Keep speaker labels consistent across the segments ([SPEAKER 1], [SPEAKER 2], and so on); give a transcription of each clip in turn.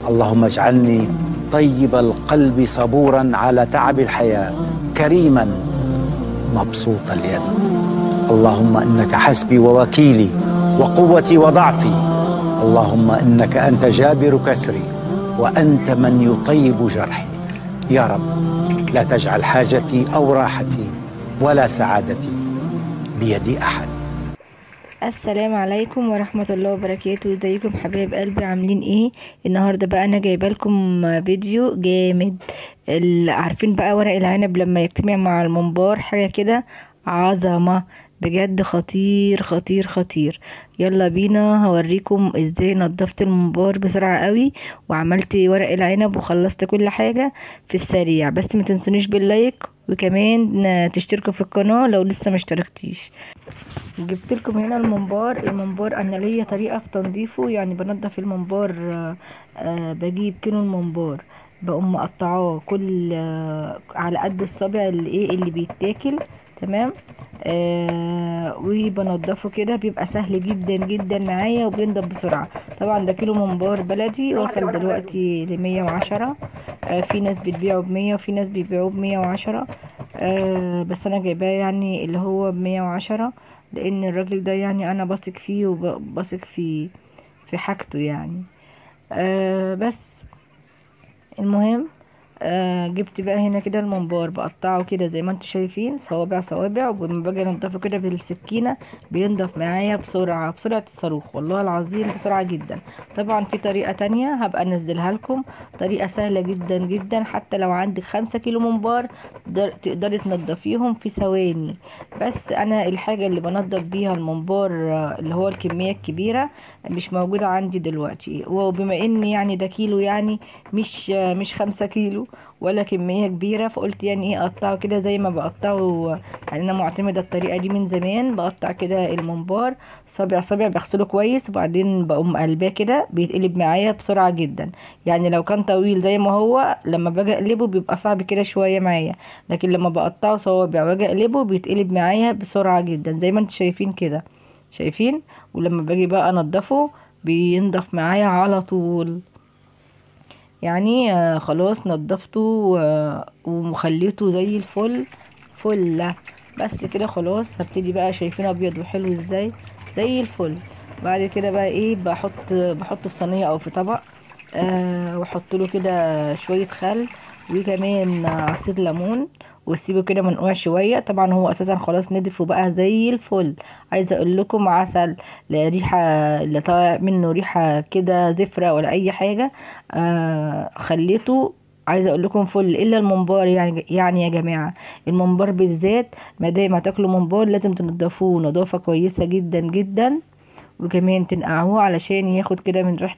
[SPEAKER 1] اللهم اجعلني طيب القلب صبورا على تعب الحياة، كريما مبسوط اليد. اللهم إنك حسبي ووكيلي وقوتي وضعفي. اللهم إنك أنت جابر كسري وأنت من يطيب جرحي. يا رب لا تجعل حاجتي أو راحتي ولا سعادتي بيد أحد.
[SPEAKER 2] السلام عليكم ورحمة الله وبركاته. ازيكم حبايب قلبي، عاملين ايه؟ النهاردة بقى انا جايبه لكم فيديو جامد. عارفين بقى ورق العنب لما يجتمع مع الممبار حاجة كده عظمة بجد، خطير خطير خطير. يلا بينا هوريكم ازاي نضفت الممبار بسرعة قوي وعملت ورق العنب وخلصت كل حاجة في السريع. بس ما تنسونيش باللايك وكمان تشتركوا في القناة لو لسه ما اشتركتيش. جبت لكم هنا الممبار انا ليا طريقه في تنظيفه، يعني بنضف الممبار. بجيب كيلو الممبار بقوم مقطعاه كل على قد الصابع اللي بيتاكل، تمام. وبنضفه كده بيبقى سهل جدا جدا معايا وبينضف بسرعه. طبعا ده كيلو ممبار بلدي وصل دلوقتي ل110. في ناس بتبيعه ب100 وفي ناس بيبيعوه ب110. بس انا جايباه يعني اللي هو ب110، لان الراجل ده يعني انا بثق فيه وبثق في حاجته يعني. بس المهم، جبت بقى هنا كده الممبار بقطعه كده زي ما انتم شايفين صوابع صوابع، ولما باجي انضفه كده بالسكينه بينضف معايا بسرعه الصاروخ، والله العظيم بسرعه جدا. طبعا في طريقه تانية هبقى انزلها لكم، طريقه سهله جدا جدا. حتى لو عندك 5 كيلو ممبار تقدري تنضفيهم في ثواني. بس انا الحاجه اللي بنضف بيها الممبار اللي هو الكميه الكبيره مش موجوده عندي دلوقتي، وبما ان يعني ده كيلو، يعني مش 5 كيلو ولا كمية كبيرة، فقلت يعني ايه اقطعه كده زي ما بقطعه. يعني انا معتمدة الطريقة دي من زمان، بقطع كده الممبار صابع صابع، بغسله كويس وبعدين بقوم قلباه كده بيتقلب معايا بسرعة جدا. يعني لو كان طويل زي ما هو لما باجي اقلبه بيبقى صعب كده شوية معايا، لكن لما بقطعه صوابع واجي اقلبه بيتقلب معايا بسرعة جدا زي ما انتم شايفين كده، شايفين. ولما باجي بقى انضفه بينضف معايا على طول. يعني خلاص نضفته ومخليته زي الفل فله. بس كده خلاص هبتدي بقى، شايفين ابيض وحلو ازاي زي الفل. بعد كده بقى ايه بحطه في صينيه او في طبق، واحط له كده شويه خل وكمان عصير ليمون، واسيبه كده منقوع شويه. طبعا هو اساسا خلاص نضف وبقى زي الفل. عايزه اقول لكم عسل، لا ريحه اللي طالع منه ريحه كده زفره ولا اي حاجه. خليته، عايزه اقول لكم فل الا الممبار. يعني يا جماعه الممبار بالذات ما دام هتاكلوا ممبار لازم تنضفوه نظافه كويسه جدا جدا، وكمان تنقعوه علشان ياخد كده من ريحه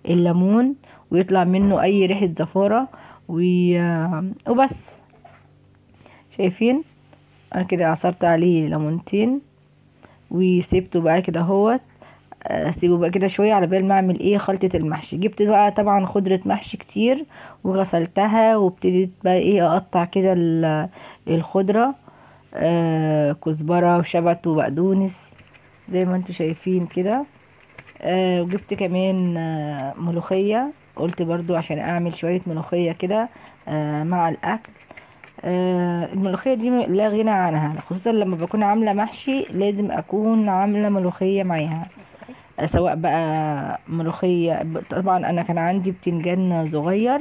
[SPEAKER 2] الليمون ويطلع منه اي ريحه زفاره وبس. شايفين انا كده عصرت عليه ليمونتين وسيبته بقى كده اهوت. اسيبه بقى كده شويه على بال ما اعمل ايه خلطه المحشي. جبت بقى طبعا خضره محشي كتير وغسلتها وابتديت بقى ايه اقطع كده الخضره، كزبره وشبت وبقدونس زي ما انتوا شايفين كده. وجبت كمان ملوخيه، قلت برضو عشان اعمل شويه ملوخيه كده مع الاكل. الملوخيه دي لا غنى عنها، خصوصا لما بكون عامله محشي لازم اكون عامله ملوخيه معاها. سواء بقى ملوخية، طبعا انا كان عندي بتنجان صغير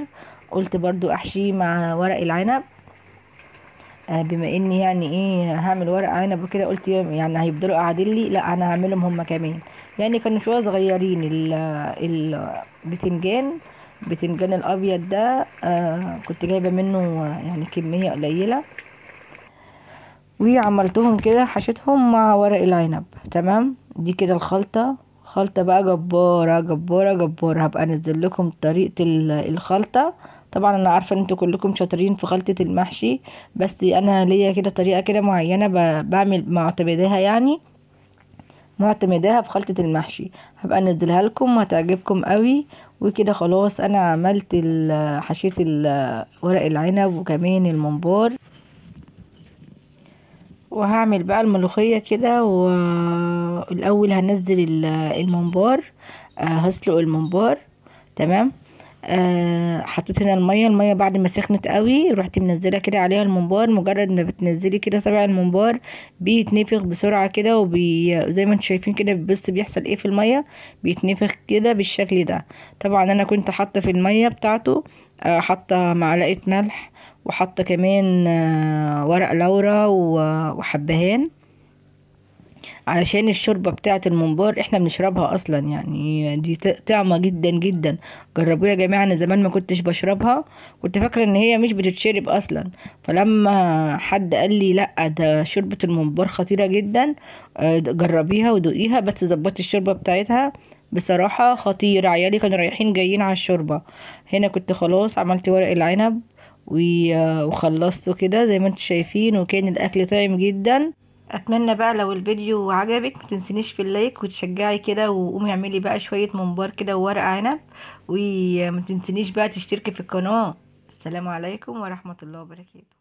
[SPEAKER 2] قلت برضو احشيه مع ورق العنب. بما اني يعني ايه هعمل ورق عنب وكده قلت يعني هيفضلوا قاعدين لي، لا انا هعملهم هما كمان. يعني كانوا شوية صغيرين البتنجان الابيض ده. كنت جايبة منه يعني كمية قليلة وعملتهم كده حشيتهم مع ورق العنب، تمام. دي كده خلطة بقى جبارة جبارة جبارة. هبقى انزل لكم طريقة الخلطة. طبعا انا عارفة ان انتوا كلكم شاطرين في خلطة المحشي، بس انا ليا كده طريقة كده معينة بعمل معتمداها في خلطة المحشي. هبقى انزلها لكم هتعجبكم قوي. وكده خلاص انا عملت حشيت ورق العنب وكمان الممبار. وهعمل بقى الملوخية كده، والأول هنزل الممبار، هسلق الممبار، تمام. حطيت هنا الميه بعد ما سخنت قوي، رحت منزله كده عليها الممبار. مجرد ما بتنزلي كده سبع الممبار بيتنفخ بسرعه كده، زي ما انتم شايفين كده. بص بيحصل ايه في الميه، بيتنفخ كده بالشكل ده. طبعا انا كنت حاطه في الميه بتاعته حاطه معلقه ملح، وحاطه كمان ورق لورا وحبهان، علشان الشوربة بتاعة الممبار احنا بنشربها اصلا، يعني دي طعمة جدا جدا. جربوها يا جماعة، انا زمان ما كنتش بشربها، كنت فاكرة ان هي مش بتتشرب اصلا. فلما حد قال لي لا ده شوربة الممبار خطيرة جدا، جربيها ودوقيها، بس ظبطي الشوربة بتاعتها بصراحة خطيرة. عيالي كانوا رايحين جايين على الشوربة. هنا كنت خلاص عملت ورق العنب وخلصته كده زي ما انتم شايفين، وكان الاكل طعم جدا. اتمنى بقى لو الفيديو عجبك ما تنسينيش في اللايك وتشجعي كده، وقومي اعملي بقى شوية ممبار كده وورق عنب، وما تنسينيش بقى تشتركي في القناة. السلام عليكم ورحمة الله وبركاته.